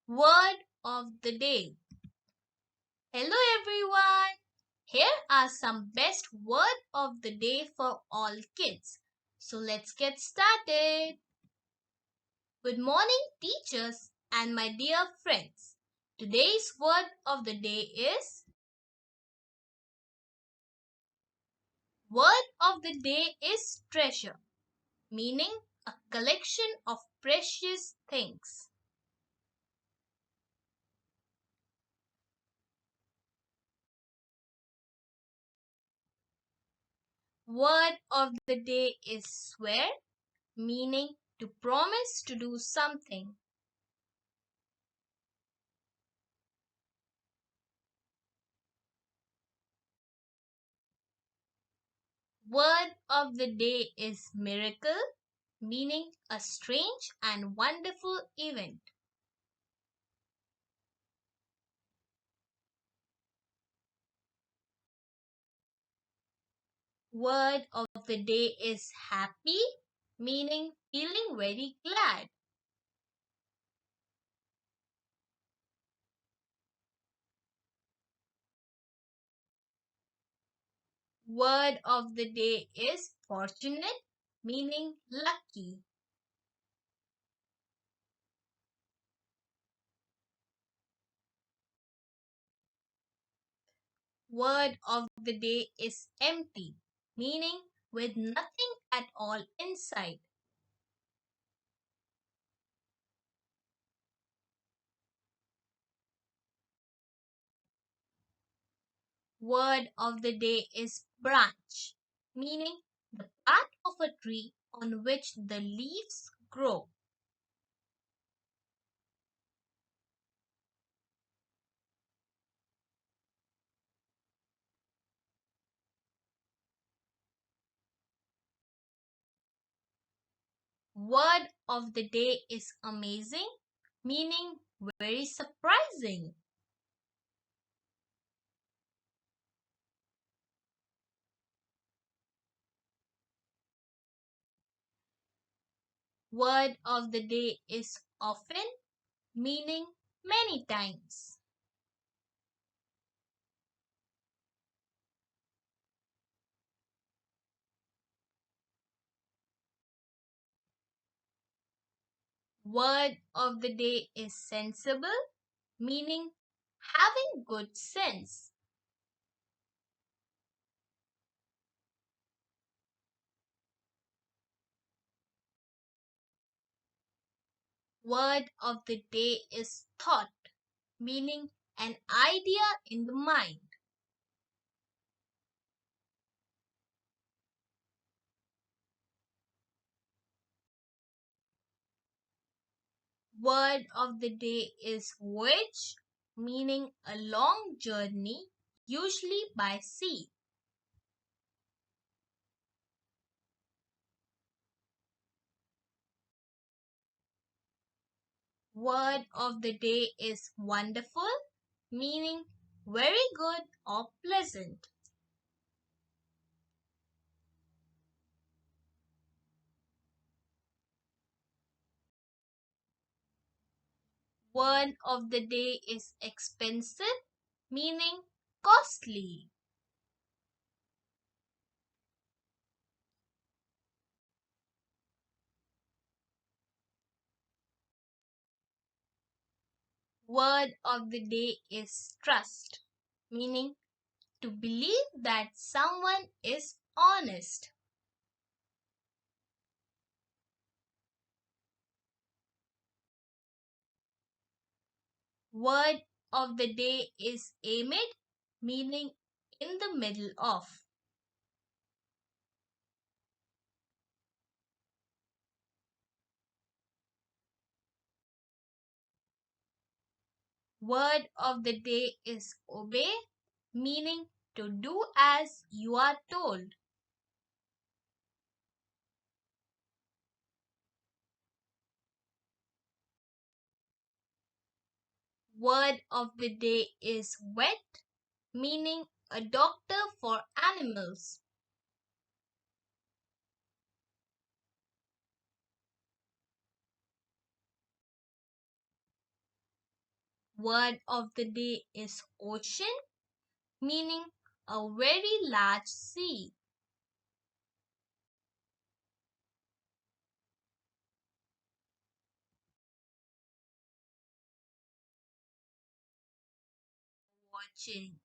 Word of the day. Hello everyone. Here are some best word of the day for all kids. So let's get started. Good morning teachers and my dear friends. Today's word of the day is word of the day is treasure, meaning a collection of precious things. Word of the day is swear, meaning to promise to do something. Word of the day is miracle, meaning a strange and wonderful event. Word of the day is happy, meaning feeling very glad. Word of the day is fortunate, meaning lucky. Word of the day is empty, meaning with nothing at all inside. Word of the day is branch, meaning the part of a tree on which the leaves grow. Word of the day is amazing, meaning very surprising. Word of the day is often, meaning many times. Word of the day is sensible, meaning having good sense. Word of the day is thought, meaning an idea in the mind. Word of the day is voyage, meaning a long journey, usually by sea. Word of the day is wonderful, meaning very good or pleasant. Word of the day is expensive, meaning costly. Word of the day is trust, meaning to believe that someone is honest. Word of the day is amid, meaning in the middle of. Word of the day is obey, meaning to do as you are told. Word of the day is vet, meaning a doctor for animals. Word of the day is ocean, meaning a very large sea. Watching.